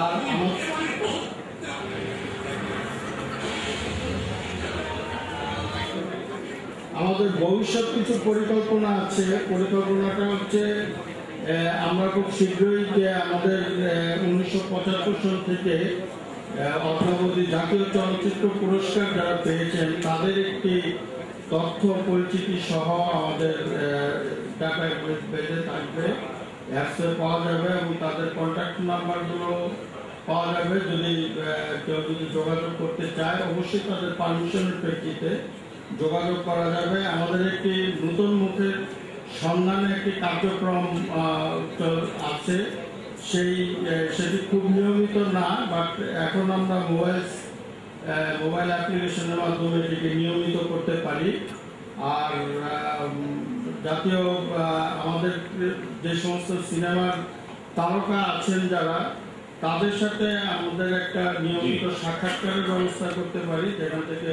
আর আমাদের ভবিষ্যৎ কিছু পরিকল্পনা আছে। পরিকল্পনাটা হচ্ছে আমরা খুব শীঘ্রই যে আমাদের 1975 সাল থেকে অদ্যাবধি জাতীয় চলচ্চিত্র পুরস্কার যারা পেয়েছেন তাদের একটি তথ্য পরিচিতি সহ আমাদের ডাটা বেজে থাকবে, অ্যাপসে পাওয়া যাবে এবং তাদের কন্ট্যাক্ট নাম্বারগুলো পাওয়া যাবে। যদি কেউ যোগাযোগ করতে চায় অবশ্যই তাদের পারমিশনের প্রেক্ষিতে যোগাযোগ করা যাবে। আমাদের একটি নতুন মুখের সন্ধানে একটি কার্যক্রম আছে, সেটি খুব নিয়মিত না, বাট এখন আমরা মোবাইল অ্যাপ্লিকেশনের মাধ্যমে এটিকে নিয়মিত করতে পারি। আর জাতীয় আমাদের যে সমস্ত সিনেমার তারকা আছেন যারা, তাদের সাথে আমাদের একটা নিয়মিত সাক্ষাৎকারের ব্যবস্থা করতে পারি, যেখান থেকে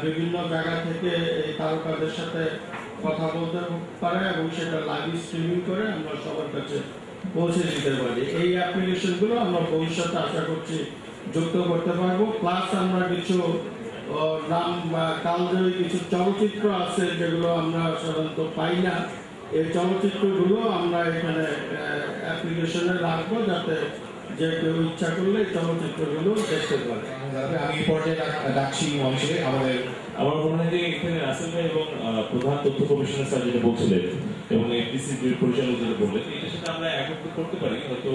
বিভিন্ন জায়গা থেকে এই তারকাদের সাথে কথা বলতে পারে এবং সেটা লাইভ স্ট্রিমিং করে আমরা সবার কাছে পৌঁছে দিতে পারি। এই অ্যাপ্লিকেশনগুলো আমরা ভবিষ্যতে আশা করছি যুক্ত করতে পারবো। প্লাস আমরা কিছু নাম বা কালজয়ী কিছু চলচ্চিত্র আছে যেগুলো আমরা সাধারণত পাই না, এই চলচ্চিত্রগুলো আমরা এখানে অ্যাপ্লিকেশনে রাখবো, যাতে যে কেউ ইচ্ছা করলে চলচ্চিত্রগুলো দেখতে পারে। আমি এই পর্যায়ে ডাকছি মঞ্চে আমার মনে হয় যে এখানে রাসেল ভাই এবং প্রধান তথ্য কমিশনার স্যার যেটা বলছিলেন এবং এফডিসি পরিচালক যেটা বললেন, এটার সাথে আমরা একত্রিত করতে পারি। হয়তো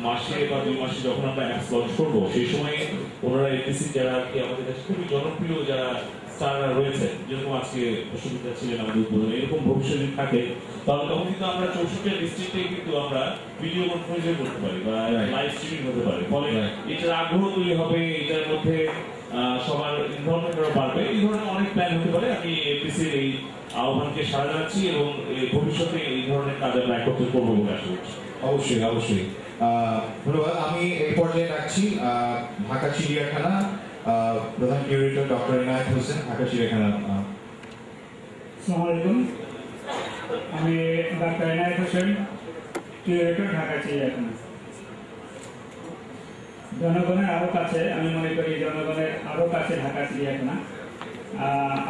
মাসে বা 2 মাসে যখন আমরা অ্যাপস লঞ্চ করবো, সেই সময় ওনারা এফডিসি যারা আমাদের কাছে খুবই জনপ্রিয় যারা স্টাররা রয়েছে, যেরকম আজকে সুবিধা ছিলেন আমাদের উদ্বোধন, এরকম ভবিষ্যতে থাকে, তাহলে তখন কিন্তু আমরা 64 ডিস্ট্রিক্টে কিন্তু আমরা ভিডিও কনফারেন্সিং করতে পারি বা লাইভ স্ট্রিমিং হতে পারে। ফলে এটার আগ্রহ তৈরি হবে, এটার মধ্যে সবার ইনভলভমেন্ট বাড়বে। এই ধরনের অনেক প্ল্যান হতে পারে। আমি এফডিসির এই আহ্বানকে সাড়া জানাচ্ছি এবং ভবিষ্যতে এই ধরনের কাজ আমরা একত্রিত করবো বলে আশা করছি। অবশ্যই অবশ্যই ধন্যবাদ। আমি এই পর্যায়ে ডাকছি ঢাকা চিড়িয়াখানা প্রধান কিউরেটর ডক্টর ইনায়েত হোসেন, ঢাকা চিড়িয়াখানা। আসসালামু আলাইকুম, আমি ডক্টর ইনায়েত হোসেন, কিউরেটর, ঢাকা চিড়িয়াখানা। জনগণের আরও কাছে, আমি মনে করি জনগণের আরও কাছে ঢাকা চিড়িয়াখানা।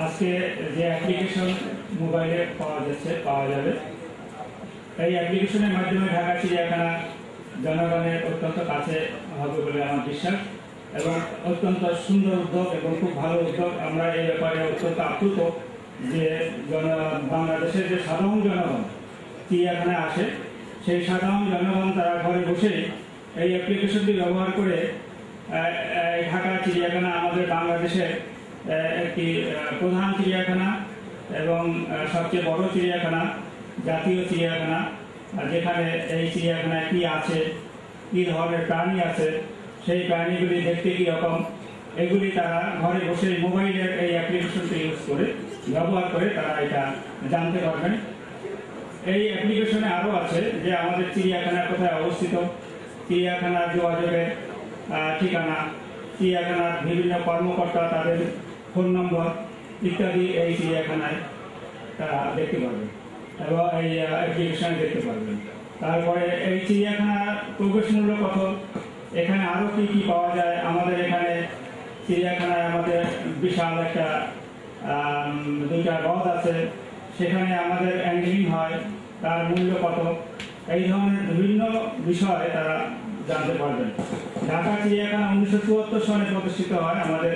আজকে যে অ্যাপ্লিকেশন মোবাইলে পাওয়া যাবে, এই অ্যাপ্লিকেশনের মাধ্যমে ঢাকা চিড়িয়াখানা জনগণের অত্যন্ত কাছে হবে বলে আমার বিশ্বাস এবং অত্যন্ত সুন্দর উদ্যোগ এবং খুব ভালো উদ্যোগ। আমরা এই ব্যাপারে অত্যন্ত আপ্লুত যে বাংলাদেশের যে সাধারণ জনগণ চিড়িয়াখানায় আসে, সেই সাধারণ জনগণ তারা ঘরে বসেই এই অ্যাপ্লিকেশনটি ব্যবহার করে ঢাকা চিড়িয়াখানা আমাদের বাংলাদেশের একটি প্রধান চিড়িয়াখানা এবং সবচেয়ে বড় চিড়িয়াখানা, জাতীয় চিড়িয়াখানা, যেখানে এই চিড়িয়াখানায় কী আছে, কী ধরনের প্রাণী আছে, সেই প্রাণীগুলি দেখতে কীরকম, এগুলি তারা ঘরে বসে মোবাইলের এই অ্যাপ্লিকেশনটি ইউজ করে ব্যবহার করে তারা এটা জানতে পারবেন। এই অ্যাপ্লিকেশনে আরও আছে যে আমাদের চিড়িয়াখানা কোথায় অবস্থিত, চিড়িয়াখানার যোগাযোগের ঠিকানা, চিড়িয়াখানার বিভিন্ন কর্মকর্তা তাদের ফোন নম্বর ইত্যাদি এই চিড়িয়াখানায় তারা দেখতে পারবেন এবং এই অ্যাপ্লিকেশনে দেখতে পারবেন। তারপরে এই চিড়িয়াখানার প্রবেশ মূল্য কত, এখানে আরও কী কী পাওয়া যায়। আমাদের এখানে চিড়িয়াখানায় আমাদের বিশাল একটা 2টা হ্রদ আছে, সেখানে আমাদের অ্যাঙ্গলিং হয়, তার মূল্য কত, এই ধরনের বিভিন্ন বিষয়ে তারা জানতে পারবেন। ঢাকা চিড়িয়াখানা 1974 সালে প্রতিষ্ঠিত হয়। আমাদের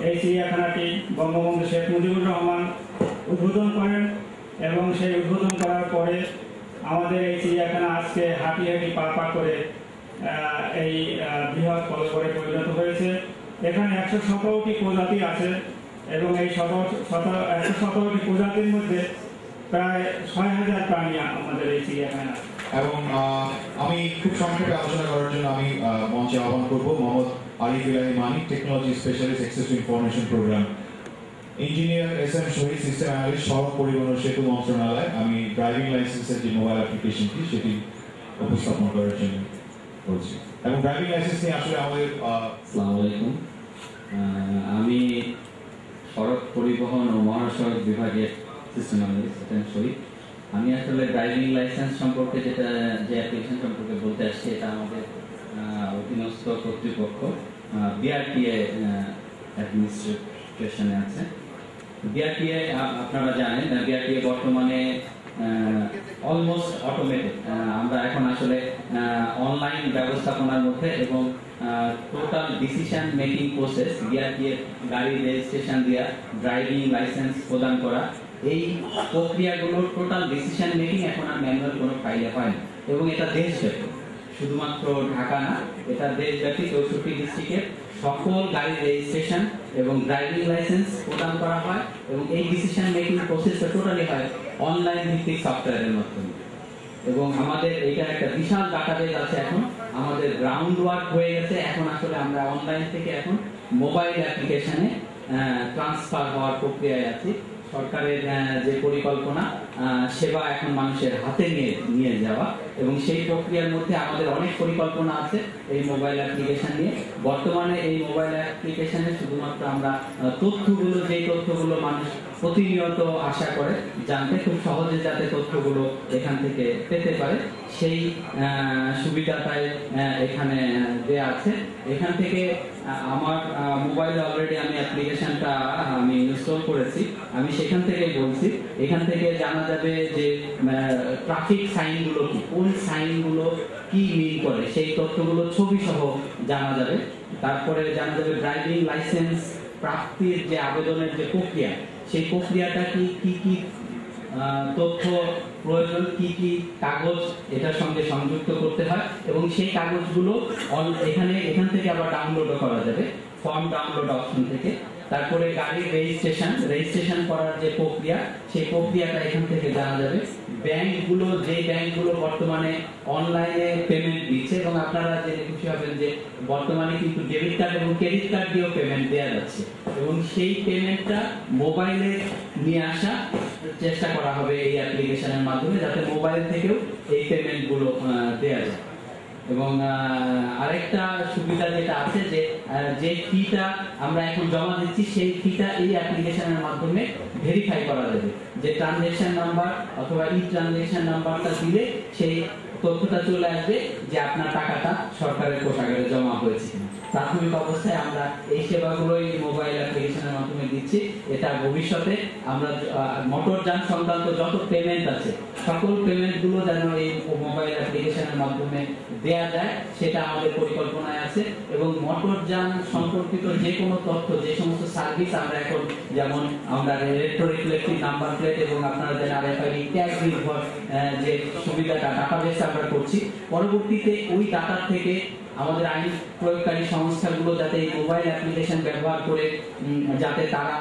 এই চিড়িয়াখানাটি বঙ্গবন্ধু শেখ মুজিবুর রহমান উদ্বোধন করেন এবং সেই উদ্বোধন করার পরে আমাদের এই চিড়িয়াখানা আজকে হাঁটি হাঁটি পা পা করে এই বৃহৎ কলবরে পরিণত হয়েছে। এখানে 117টি প্রজাতি আছে এবং এই 117টি প্রজাতির মধ্যে প্রায় 6000 প্রাণী আমাদের এই চিড়িয়াখানা। এবং আমি খুব সংক্ষেপে আলোচনা করার জন্য আমি মঞ্চে আহ্বান করবো Mohammad Arif Elahi Manik, technology specialist, access to information program, engineer S M. Shahid, system analyst, সড়ক পরিবহন ও সেতু মন্ত্রণালয়। আমি ড্রাইভিং লাইসেন্সের যে মোবাইল অ্যাপ্লিকেশনটি সেটি উপস্থাপন করার জন্য বলছি। এবং ড্রাইভিং লাইসেন্স নিয়ে আসলে আমাদের আসসালামু আলাইকুম, আমি সড়ক পরিবহন ও মহাসড়ক বিভাগের সিস্টেম অ্যানালিস্ট এস.এম. শহীদ। আমি আসলে ড্রাইভিং লাইসেন্স সম্পর্কে যে অ্যাপ্লিকেশন সম্পর্কে বলতে আসছি, এটা আমাদের অধীনস্থ কর্তৃপক্ষ বিআরটিএ অ্যাডমিনিস্ট্রেশনে আছে। বিআরটিএ আপনারা জানেন, বিআরটিএ বর্তমানে অলমোস্ট অটোমেটেড। আমরা এখন আসলে অনলাইন ব্যবস্থাপনার মধ্যে এবং total decision making process, BRTA গাড়ি রেজিস্ট্রেশন দেওয়া, ড্রাইভিং লাইসেন্স প্রদান করা, এই প্রক্রিয়াগুলোর টোটাল ডিসিশন মেকিং এখন আর ম্যানুয়াল কোনো ফাইলে হয় না। এবং এটা দেশব্যাপী, শুধুমাত্র ঢাকা না, এটা দেশব্যাপী 64 ডিস্ট্রিক্টের সকল গাড়ি রেজিস্ট্রেশন এবং ড্রাইভিং লাইসেন্স প্রদান করা হয়। এবং এই ডিসিশন মেকিং প্রসেসটা টোটালি হয় অনলাইন ভিত্তিক সফটওয়্যারের মাধ্যমে। এবং আমাদের এটা একটা বিশাল ডাটাবেজ আছে। এখন আমাদের গ্রাউন্ড ওয়ার্ক হয়ে গেছে। এখন আসলে আমরা অনলাইন থেকে এখন মোবাইল অ্যাপ্লিকেশনে ট্রান্সফার হওয়ার প্রক্রিয়ায় আছি। সরকারের যে পরিকল্পনা, সেবা এখন মানুষের হাতে নিয়ে যাওয়া, এবং সেই প্রক্রিয়ার মধ্যে আমাদের অনেক পরিকল্পনা আছে এই মোবাইল অ্যাপ্লিকেশন নিয়ে। বর্তমানে এই মোবাইল অ্যাপ্লিকেশনে শুধুমাত্র আমরা যেই তথ্যগুলো মানুষ প্রতিনিয়ত আশা করে জানতে, খুব সহজে যাতে তথ্যগুলো এখান থেকে পেতে পারে, সেই সুবিধাটাই এখানে দেয়া আছে। এখান থেকে আমার মোবাইলে অলরেডি আমি অ্যাপ্লিকেশনটা আমি ইনস্টল করেছি। আমি সেখান থেকে বলছি, এখান থেকে জানা যাবে যে ট্রাফিক সাইনগুলো কি, কোন সাইনগুলো কি মিন করে, সেই তথ্যগুলো ছবি সহ জানা যাবে। তারপরে জানা যাবে ড্রাইভিং লাইসেন্স প্রাপ্তির যে আবেদনের যে প্রক্রিয়া, সেই প্রক্রিয়াটা কি তথ্য প্রয়োজন, কি কাগজ এটার সঙ্গে সংযুক্ত করতে হয়, এবং সেই কাগজগুলো এখান থেকে আবার ডাউনলোডও করা যাবে ফর্ম ডাউনলোড অপশন থেকে। তারপরে গাড়ির রেজিস্ট্রেশন করার যে প্রক্রিয়া, সেই প্রক্রিয়াটা এখান থেকে জানা যাবে। যে ব্যাংকগুলো বর্তমানে অনলাইনে পেমেন্ট দিচ্ছে, এবং আপনারা জেনে খুশি হবেন যে বর্তমানে কিন্তু ডেবিট কার্ড এবং ক্রেডিট কার্ড দিয়েও পেমেন্ট দেওয়া যাচ্ছে, এবং সেই পেমেন্টটা মোবাইলে নিয়ে আসা চেষ্টা করা হবে এই অ্যাপ্লিকেশনের মাধ্যমে, যাতে মোবাইল থেকেও এই পেমেন্টগুলো দেওয়া যায়। এবং আরেকটা সুবিধা যেটা আছে, যে ফিটা আমরা এখন জমা দিচ্ছি, সেই ফিটা এই অ্যাপ্লিকেশনের মাধ্যমে ভেরিফাই করা যাবে। যে ট্রানজ্যাকশন নাম্বার অথবা ট্রানজ্যাকশন নাম্বারটা দিলে সেই তথ্যটা চলে আসবে যে আপনার টাকাটা সরকারের কোষাগারে জমা হয়েছে কিনা। প্রাথমিক অবস্থায় আমরা এই সেবাগুলোই মোবাইল অ্যাপ্লিকেশনের মাধ্যমে দিচ্ছি। এটা ভবিষ্যতে আমরা মোটরযান সংক্রান্ত যত পেমেন্ট আছে, সকল পেমেন্টগুলো যেন এই মোবাইল অ্যাপ্লিকেশনের মাধ্যমে দেয়া যায়, সেটা আমাদের পরিকল্পনায় আছে। এবং মোটরযান সম্পর্কিত যে কোনো তথ্য, যে সমস্ত সার্ভিস আমরা এখন, যেমন আমরা ইলেকট্রোরিফ্লেক্টিভ নাম্বার প্লেট এবং আপনারা জানেন আরএফআইডি ট্যাগ নির্ভর যে সুবিধাটা ডাটাবেস আমরা করছি, পরবর্তীতে ওই ডাটা থেকে আমাদের আইন প্রয়োগকারী সংস্থাগুলো যাতে এই মোবাইল অ্যাপ্লিকেশন ব্যবহার করে যাতে তারা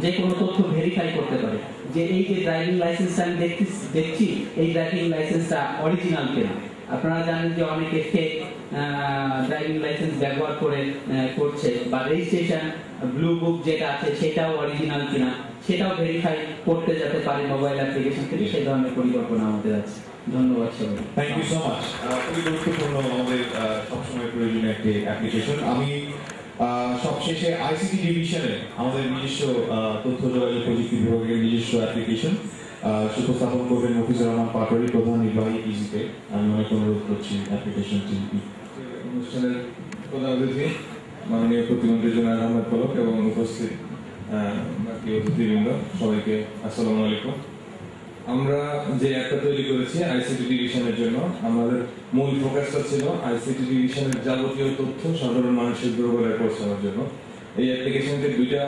যে কোনো তথ্য ভেরিফাই করতে পারে, যে এই যে ড্রাইভিং লাইসেন্সটা আমি দেখছি, এই ড্রাইভিং লাইসেন্সটা অরিজিনাল কিনা। আপনারা জানেন যে অনেকে ফেক ড্রাইভিং লাইসেন্স ব্যবহার করছে, বা রেজিস্ট্রেশন ব্লু বুক যেটা আছে সেটাও অরিজিনাল কিনা, সেটাও ভেরিফাই করতে যেতে পারে মোবাইল অ্যাপ্লিকেশন থেকে। সেই ধরনের পরিকল্পনা আমাদের আছে। ধন্যবাদ সবাই। Thank you so much. খুবই গুরুত্বপূর্ণ, আমাদের সবসময় প্রয়োজনীয় একটি অ্যাপ্লিকেশন। আমি সবশেষে আইসিটি ডিভিশনে আমাদের নিজস্ব তথ্য যোগাযোগ প্রযুক্তি বিভাগের নিজস্ব অ্যাপ্লিকেশন উপস্থাপন করবেন মফিজুর রহমান পাটোয়ারি, প্রধান নির্বাহী ইজিপে। আমি অনেক অনুরোধ করছি অ্যাপ্লিকেশনটি। অনুষ্ঠানের প্রধান অতিথি মাননীয় প্রতিমন্ত্রী জুনায়েদ আহমেদ পলক এবং উপস্থিত বাকি অতিথিবৃন্দ, সবাইকে আসসালামু আলাইকুম। আমরা যে অ্যাপটা তৈরি করেছি আইসিটি ডিভিশনের জন্য, আমাদের মূল ফোকাসটা ছিল আইসিটি ডিভিশনের যাবতীয় তথ্য সাধারণ মানুষের দুর্বলায় পৌঁছানোর জন্য। এই অ্যাপ্লিকেশনটি দুইটা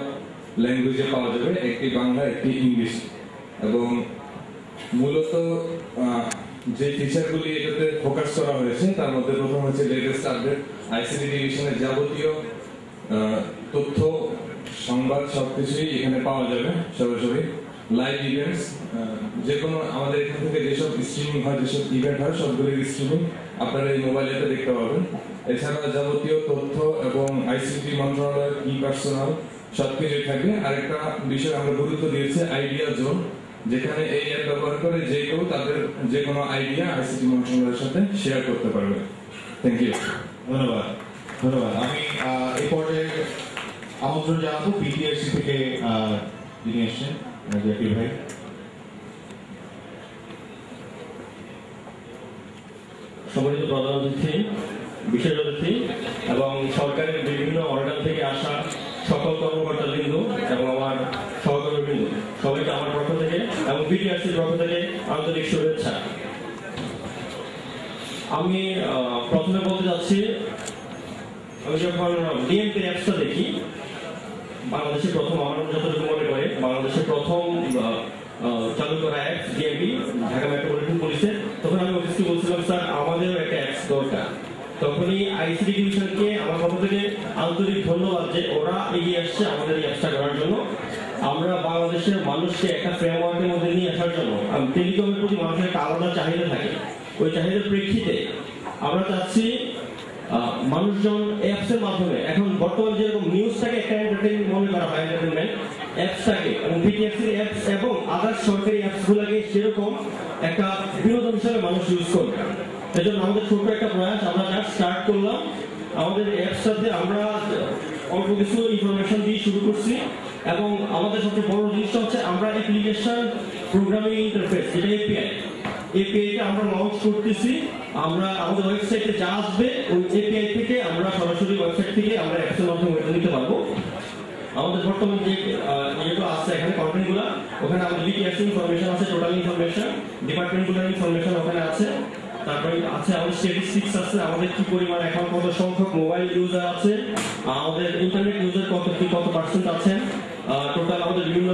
ল্যাঙ্গুয়েজে পাওয়া যাবে, একটি বাংলা, একটি ইংলিশ। এবং মূলত যে ফিচারগুলি এটাতে ফোকাস করা হয়েছে তার মধ্যে প্রথম হচ্ছে লেটেস্ট আপডেট, আইসিটি ডিভিশনের যাবতীয় তথ্য, সংবাদ সবকিছুই এখানে পাওয়া যাবে সরাসরি। লাইভ ইভেন্টস, যে কোনো আমাদের এখান থেকে যেসব স্ট্রিমিং হয়, যেসব ইভেন্ট হয়, সবগুলির স্ট্রিমিং আপনারা এই মোবাইল অ্যাপে দেখতে পাবেন। এছাড়া যাবতীয় তথ্য এবং আইসিটি মন্ত্রণালয়ের ই পার্সোনাল সবকিছুই থাকবে। আরেকটা বিষয় আমরা গুরুত্ব দিয়েছি আইডিয়া জোন, যেখানে এই অ্যাপ ব্যবহার করে যে কেউ তাদের যে কোনো আইডিয়া আইসিটি মন্ত্রণালয়ের সাথে শেয়ার করতে পারবে। Thank you. ধন্যবাদ। আমি এই পর্যায়ে আমন্ত্রণ জানাবো বিটিআরসি থেকে যিনি এসছেন, জাকির ভাই। সম্মানিত প্রধান অতিথি, বিশেষ অতিথি এবং সরকারের বিভিন্ন অর্গান থেকে আসা সকল কর্মকর্তাবৃন্দ এবং আমার সহকর্মীবৃন্দ, সবাইকে আমার পক্ষ থেকে এবং বিটিআরসির পক্ষ থেকে আন্তরিক শুভেচ্ছা। আমি প্রথমে বলতে যাচ্ছি, আমি যখন ডিএমপির অ্যাপসটা দেখি, বাংলাদেশের প্রথম, আমার যতটুকু মনে করে বাংলাদেশের প্রথম চালু করা অ্যাপস ডিএমপি ঢাকা মেট্রোপলিটন পুলিশের, তখন আমি অফিসকে বলছিলাম স্যার আমাদেরও একটা অ্যাপস দরকার। তখনই আইসিটি ডিভিশনকে আমার পক্ষ থেকে আন্তরিক ধন্যবাদ যে ওরা এগিয়ে আসছে আমাদের এই অ্যাপসটা করার জন্য। আমরা বাংলাদেশের মানুষকে একটা ফ্রেমওয়ার্কের মধ্যে নিয়ে আসার জন্য, টেলিকমের প্রতি মানুষের একটা আলাদা চাহিদা থাকে, ওই চাহিদার প্রেক্ষিতে আমরা চাচ্ছি মানুষজন অ্যাপসের মাধ্যমে, এখন বর্তমানে যেরকম নিউজটাকে একটা এন্টারটেইনমেন্ট মনে করা হয়, এন্টারটেইনমেন্ট অ্যাপসটাকে এবং বিটিআরসির অ্যাপস এবং আদার্স সরকারি অ্যাপসগুলোকে সেরকম একটা বিনোদন হিসাবে মানুষ ইউজ করবে। এই জন্য আমাদের ছোট একটা প্রয়াস, আমরা যা স্টার্ট করলাম আমাদের অ্যাপসটাতে আমরা অল্প কিছু ইনফরমেশন দিয়ে শুরু করছি এবং আমাদের সবচেয়ে বড় জিনিসটা হচ্ছে আমরা অ্যাপ্লিকেশন প্রোগ্রামিং ইন্টারফেস, যেটা এপিআইটা আমরা লঞ্চ করতেছি। আমরা আমাদের ওয়েবসাইটে যা আসবে ওই এপিআই থেকে আমরা সরাসরি ওয়েবসাইট থেকে আমরা অ্যাপসের মাধ্যমে ওটা নিতে পারবো। আমাদের বর্তমান যে যেগুলো আছে এখানে কন্টেন্টগুলো, ওখানে আমাদের বিটিআরসি ইনফরমেশন আছে, টোটাল ইনফরমেশন, ডিপার্টমেন্টগুলোর ইনফরমেশন ওখানে আছে, তারপরে আছে আমাদের স্ট্যাটিস্টিক্স আছে, আমাদের কি পরিমাণ এখন কত সংখ্যক মোবাইল ইউজার আছে, আমাদের ইন্টারনেট ইউজার কত পার্সেন্ট আছেন, টোটাল আমাদের বিভিন্ন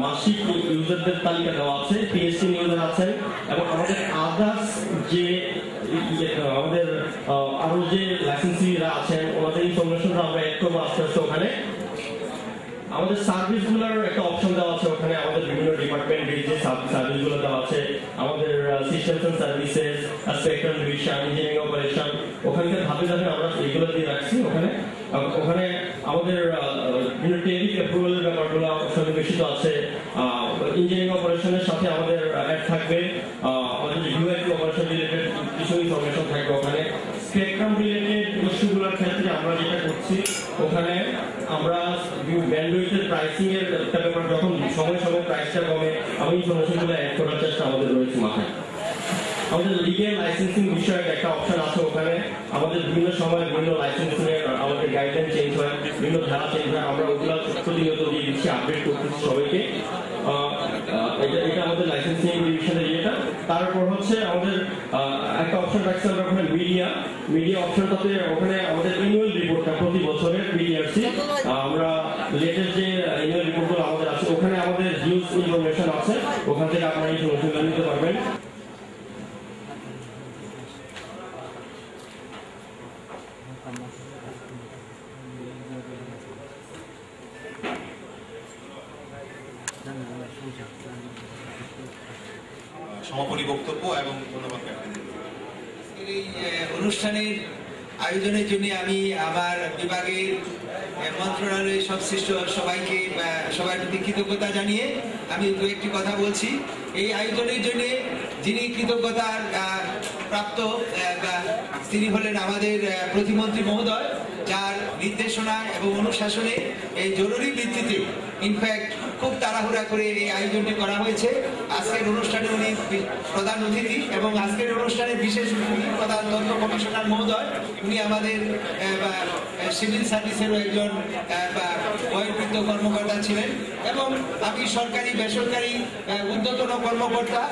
মাসিক ইউজারদের তালিকা দেওয়া আছে, পিএসটি ইউজার আছেন এবং আমাদের আদার্স যে আমাদের আরো যে লাইসেন্সিরা আছেন ওনাদের ইনফরমেশনটা আমরা অ্যাড করবো আস্তে আস্তে। ওখানে আমাদের সার্ভিসগুলোর একটা অপশন দেওয়া আছে, ওখানে আমাদের বিভিন্ন ডিপার্টমেন্টের যে সার্ভিসগুলো দেওয়া আছে, আমাদের systems and services, spectrum division, engineering operation, ওখানকার ধাপে ধাপে আমরা এগুলো দিয়ে রাখছি। ওখানে আমাদের বিভিন্ন টেরিফ অ্যাপ্রুভালের ব্যাপারগুলো সন্নিবেশিত আছে। ইঞ্জিনিয়ারিং অপারেশনের সাথে আমাদের অ্যাড থাকবে, আমাদের ইউআইপি অপারেশন রিলেটেড কিছু ইনফরমেশন থাকবে ওখানে। স্পেকট্রাম রিলেটেড ইস্যুগুলোর ক্ষেত্রে আমরা যেটা করছি, ওখানে আমরা ব্যান্ডউইথের প্রাইসিং এর ব্যাপার, যখন সময় প্রাইসটা কমে, আমি ইনফরমেশনগুলো অ্যাড করার চেষ্টা আমাদের রয়েছে মাথায়। আমাদের লিগ্যাল লাইসেন্সিং বিষয়ে একটা অপশন আছে, ওখানে আমাদের বিভিন্ন সময় বিভিন্ন লাইসেন্সিং এর আমাদের গাইডলাইন চেঞ্জ হয়, বিভিন্ন ধারা চেঞ্জ হয়, আমরা ওগুলো প্রতিনিয়ত দিয়ে দিচ্ছি, আপডেট করতেছি সবাইকে। এটা আমাদের লাইসেন্সিং ডিভিশনের ইয়েটা। তারপর হচ্ছে আমাদের একটা অপশন রাখছি আমরা ওখানে মিডিয়া অপশনটাতে, ওখানে আমাদের অ্যানুয়াল রিপোর্টটা প্রতি বছরের বিটিআরসি, আমরা লেটেস্ট যে অ্যানুয়াল রিপোর্টগুলো আমাদের আছে, ওখানে আমাদের হিউজ ইনফরমেশন আছে, ওখান থেকে আপনারা ইনফরমেশন নিতে পারবেন। সমাপনী বক্তব্য এবং ধন্যবাদ। এই অনুষ্ঠানের আয়োজনের জন্য আমি আমার বিভাগের মন্ত্রণালয়ের সংশ্লিষ্ট সবাইকে সবার প্রতি কৃতজ্ঞতা জানিয়ে আমি দু একটি কথা বলছি। এই আয়োজনের জন্য যিনি কৃতজ্ঞতার প্রাপ্ত তিনি হলেন আমাদের প্রতিমন্ত্রী মহোদয়, যার নির্দেশনা এবং অনুশাসনে এই জরুরি ভিত্তিতে ইনফ্যাক্ট খুব তাড়াহুড়া করে এই আয়োজনটি করা হয়েছে। আজকের অনুষ্ঠানে উনি প্রধান অতিথি এবং আজকের অনুষ্ঠানে বিশেষ অতিথি প্রধান তথ্য কমিশনার মহোদয়, উনি আমাদের সিভিল সার্ভিসেরও একজন বয়োবৃদ্ধ কর্মকর্তা ছিলেন এবং আমি সরকারি বেসরকারি ঊর্ধ্বতন কর্মকর্তা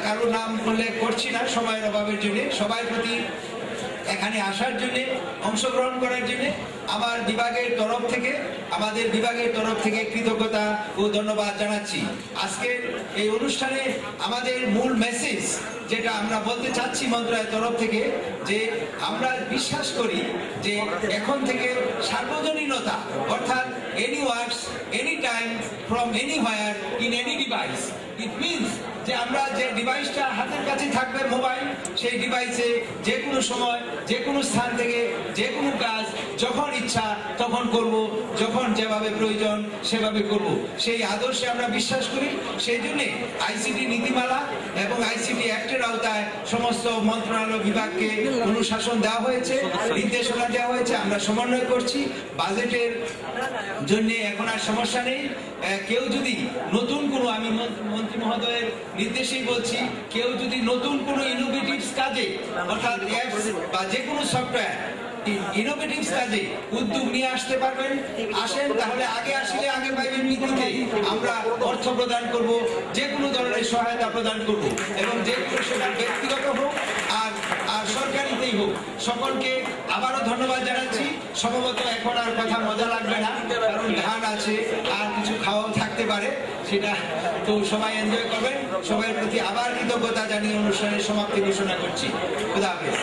কারো নাম উল্লেখ করছি না সময়ের অভাবের জন্য, সবার প্রতি এখানে আসার জন্য, অংশগ্রহণ করার জন্য আমাদের বিভাগের তরফ থেকে কৃতজ্ঞতা ও ধন্যবাদ জানাচ্ছি। আজকের এই অনুষ্ঠানে আমাদের মূল মেসেজ যেটা আমরা বলতে চাচ্ছি মন্ত্রণালয়ের তরফ থেকে, যে আমরা বিশ্বাস করি যে এখন থেকে সার্বজনীনতা অর্থাৎ any works any time from anywhere in any device, it means যে আমরা যে ডিভাইসটা হাতের কাছে থাকবে মোবাইল, সেই ডিভাইসে যে কোনো সময় যে কোনো স্থান থেকে যে কোনো কাজ যখন ইচ্ছা তখন করব, যখন যেভাবে প্রয়োজন সেভাবে করব, সেই আদর্শে আমরা বিশ্বাস করি। সেই জন্যে আইসিটি নীতিমালা এবং আইসিটি অ্যাক্টের আওতায় সমস্ত মন্ত্রণালয় বিভাগকে অনুশাসন দেওয়া হয়েছে, নির্দেশনা দেওয়া হয়েছে, আমরা সমন্বয় করছি। বাজেটের জন্য এখন আর সমস্যা নেই। কেউ যদি নতুন কোনো, আমি মন্ত্রী মহোদয়ের নির্দেশেই বলছি, কেউ যদি নতুন কোনো ইনোভেটিভস কাজে অর্থাৎ অ্যাপস বা যে কোনো সফটওয়্যার ইনোভেটিভস কাজে উদ্যোগ নিয়ে আসতে পারবেন, আসেন, তাহলে আগে আসলে আগে পাইবেন নীতিতে আমরা অর্থ প্রদান করব, যে কোনো ধরনের সহায়তা প্রদান করব, এবং যে কোনো সেটা ব্যক্তিগত হোক আর সরকারিতেই হোক। সকলকে আবারও ধন্যবাদ জানাচ্ছি। সম্ভবত এখন আর কথা মজা লাগবে না, কারণ ধান আছে আর কিছু খাওয়াও থাকতে পারে, সেটা তো সবাই এনজয় করবেন। সবার প্রতি আবার কৃতজ্ঞতা জানিয়ে অনুষ্ঠানের সমাপ্তি ঘোষণা করছি। খুদা হাফেজ।